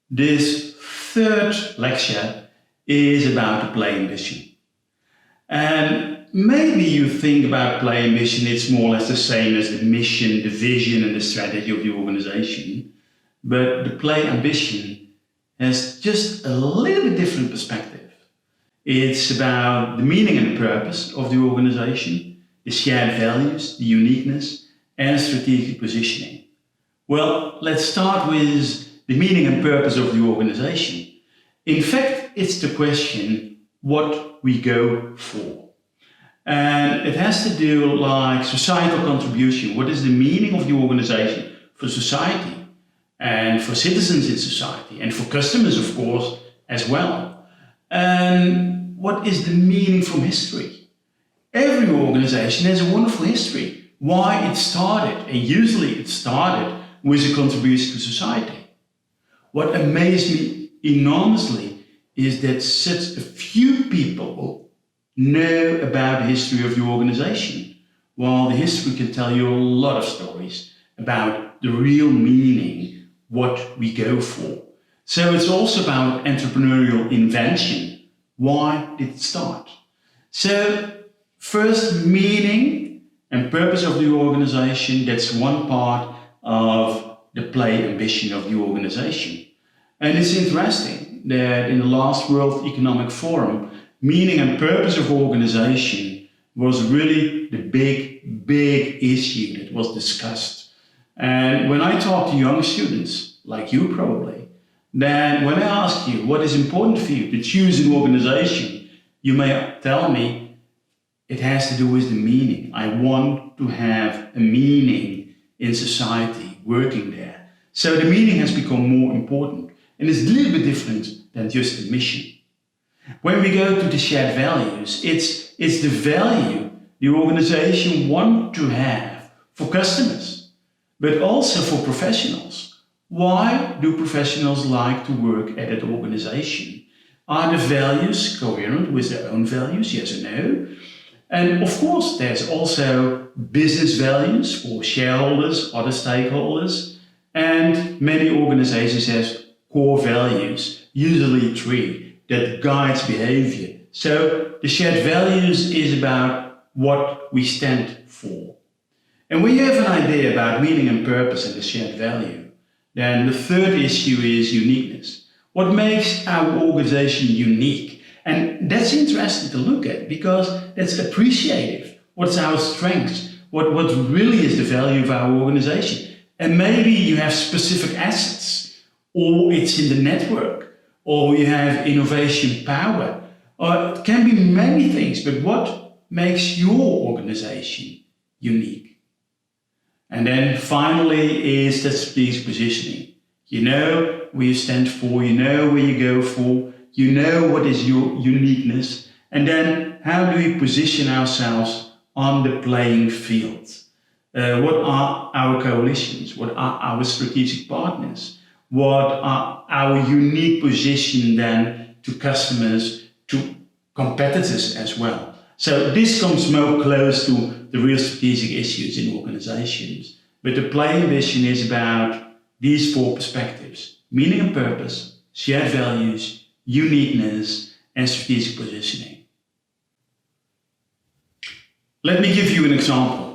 This third lecture is about the play ambition. And maybe you think about play ambition, it's more or less the same as the mission, the vision and the strategy of the organization. But the play ambition has just a little bit different perspective. It's about the meaning and the purpose of the organization, the shared values, the uniqueness, and strategic positioning. Well, let's start with the meaning and purpose of the organization. In fact, it's the question what we go for. And it has to do like societal contribution. What is the meaning of the organization for society and for citizens in society and for customers, of course, as well. And what is the meaning from history? Every organization has a wonderful history. Why it started, and usually it started with a contribution to society. What amazed me enormously is that such a few people know about the history of the organization, while the history can tell you a lot of stories about the real meaning, what we go for. So it's also about entrepreneurial invention. Why did it start? So first, meaning and purpose of the organization, that's one part of the play ambition of the organization. And it's interesting that in the last World Economic Forum, meaning and purpose of organization was really the big issue that was discussed. And when I talk to young students, like you probably, then when I ask you what is important for you to choose an organization, you may tell me it has to do with the meaning. I want to have a meaning in society, working there. So the meaning has become more important. And it's a little bit different than just the mission. When we go to the shared values, it's the value the organization wants to have for customers, but also for professionals. Why do professionals like to work at an organization? Are the values coherent with their own values, yes or no? And of course, there's also business values for shareholders, other stakeholders, and many organizations have core values, usually 3, that guides behavior. So the shared values is about what we stand for. And when you have an idea about meaning and purpose and the shared value, then the third issue is uniqueness. What makes our organization unique? And that's interesting to look at because that's appreciative. What's our strengths? What really is the value of our organization? And maybe you have specific assets, or it's in the network, or you have innovation power, or it can be many things, but what makes your organization unique? And then finally is the strategic positioning. You know where you stand for, you know where you go for, you know what is your uniqueness, and then how do we position ourselves on the playing field? What are our coalitions? What are our strategic partners? What are our unique position then to customers, to competitors as well? So this comes more close to the real strategic issues in organizations. But the play ambition is about these 4 perspectives: meaning and purpose, shared values, uniqueness, and strategic positioning. Let me give you an example.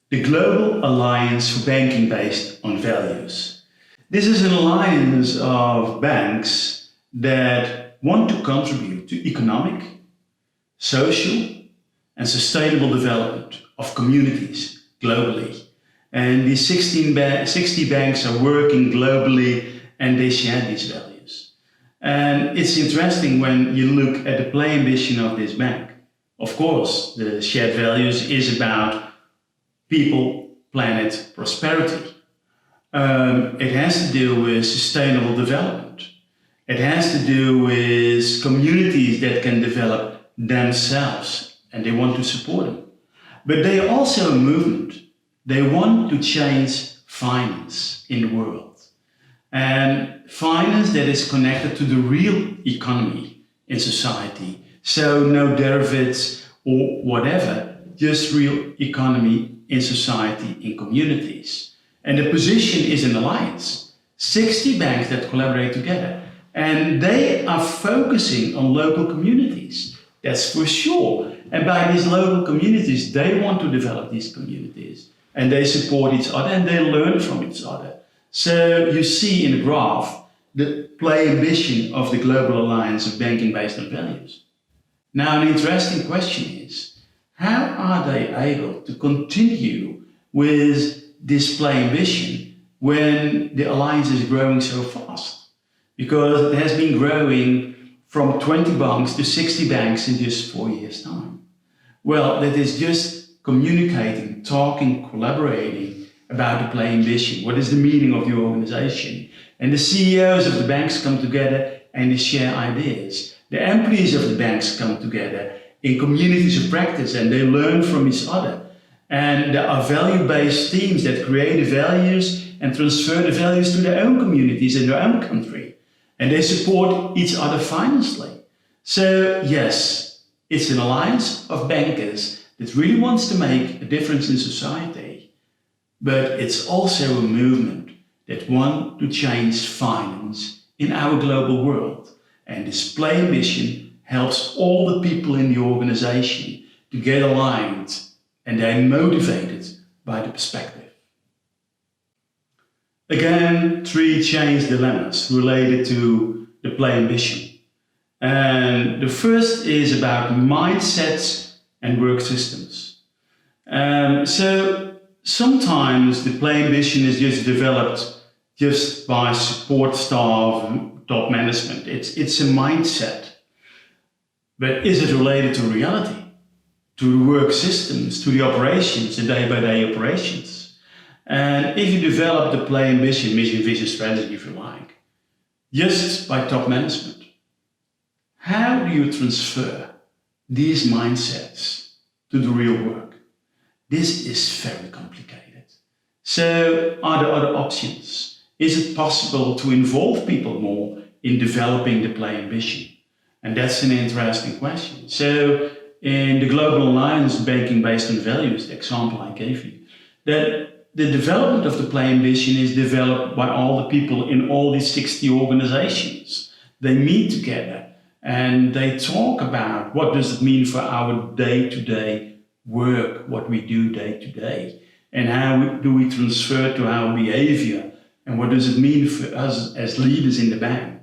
The Global Alliance for Banking Based on Values. This is an alliance of banks that want to contribute to economic, social, and sustainable development of communities globally. And these 60 banks are working globally and they share these values. And it's interesting when you look at the play ambition of this bank. Of course, the shared values is about people, planet, prosperity. It has to do with sustainable development. It has to do with communities that can develop themselves and they want to support them. But they are also a movement. They want to change finance in the world. And finance that is connected to the real economy in society. So no derivatives or whatever, just real economy in society, in communities. And the position is an alliance. 60 banks that collaborate together. And they are focusing on local communities, that's for sure. And by these local communities, they want to develop these communities. And they support each other and they learn from each other. So you see in the graph the play ambition of the Global Alliance of Banking Based on Values. Now an interesting question is, how are they able to continue with this play ambition when the alliance is growing so fast? Because it has been growing from 20 banks to 60 banks in just 4 years' time. Well, that is just communicating, talking, collaborating about the play ambition. What is the meaning of your organization? And the CEOs of the banks come together and they share ideas. The employees of the banks come together in communities of practice and they learn from each other. And there are value-based teams that create the values and transfer the values to their own communities and their own country. And they support each other financially. So yes, it's an alliance of bankers that really wants to make a difference in society. But it's also a movement that wants to change finance in our global world. And this play ambition helps all the people in the organization to get aligned and they're motivated by the perspective. Again, 3 change dilemmas related to the play ambition. And the first is about mindsets and work systems. So sometimes the play ambition is just developed just by support staff and top management. It's a mindset. But is it related to reality, to the work systems, to the operations, the day-by-day operations? And if you develop the play ambition, mission, vision, strategy, if you like, just by top management, how do you transfer these mindsets to the real work? This is very complicated. So are there other options? Is it possible to involve people more in developing the play ambition? And that's an interesting question. So in the Global Alliance Banking Based on Values, the example I gave you, that the development of the play ambition is developed by all the people in all these 60 organizations. They meet together and they talk about what does it mean for our day-to-day work, what we do day-to-day, and how do we transfer to our behavior, and what does it mean for us as leaders in the bank.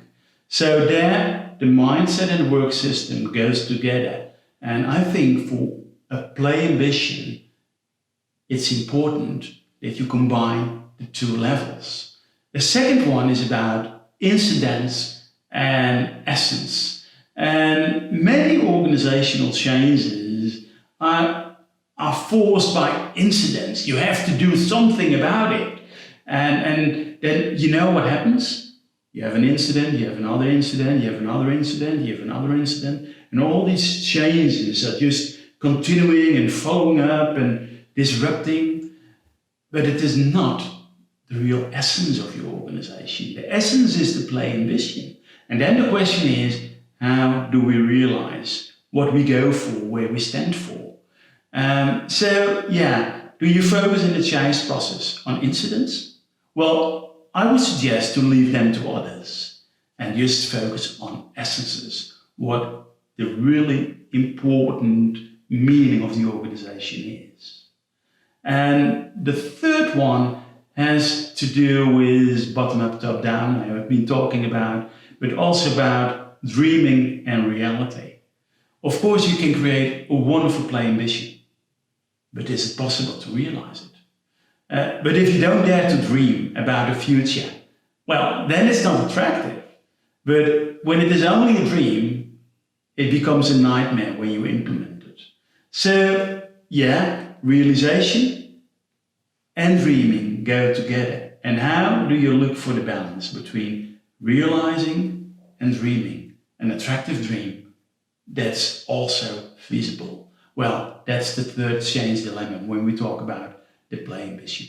So there, the mindset and the work system goes together. And I think for a play ambition, it's important that you combine the 2 levels. The second one is about incidents and essence. And many organizational changes are forced by incidents. You have to do something about it. And then you know what happens? You have an incident, you have another incident, you have another incident, you have another incident. And all these changes are just continuing and following up and disrupting. But it is not the real essence of your organization. The essence is the play ambition. And then the question is, how do we realize what we go for, where we stand for? Do you focus in the change process on incidents? Well, I would suggest to leave them to others and just focus on essences, what the really important meaning of the organization is. And the third one has to do with bottom-up, top-down, I've been talking about, but also about dreaming and reality. Of course, you can create a wonderful play ambition, but is it possible to realize it? But if you don't dare to dream about the future, well, then it's not attractive. But when it is only a dream, it becomes a nightmare when you implement it. So, realization and dreaming go together. And how do you look for the balance between realizing and dreaming? An attractive dream that's also feasible. Well, that's the third change dilemma when we talk about the play ambition.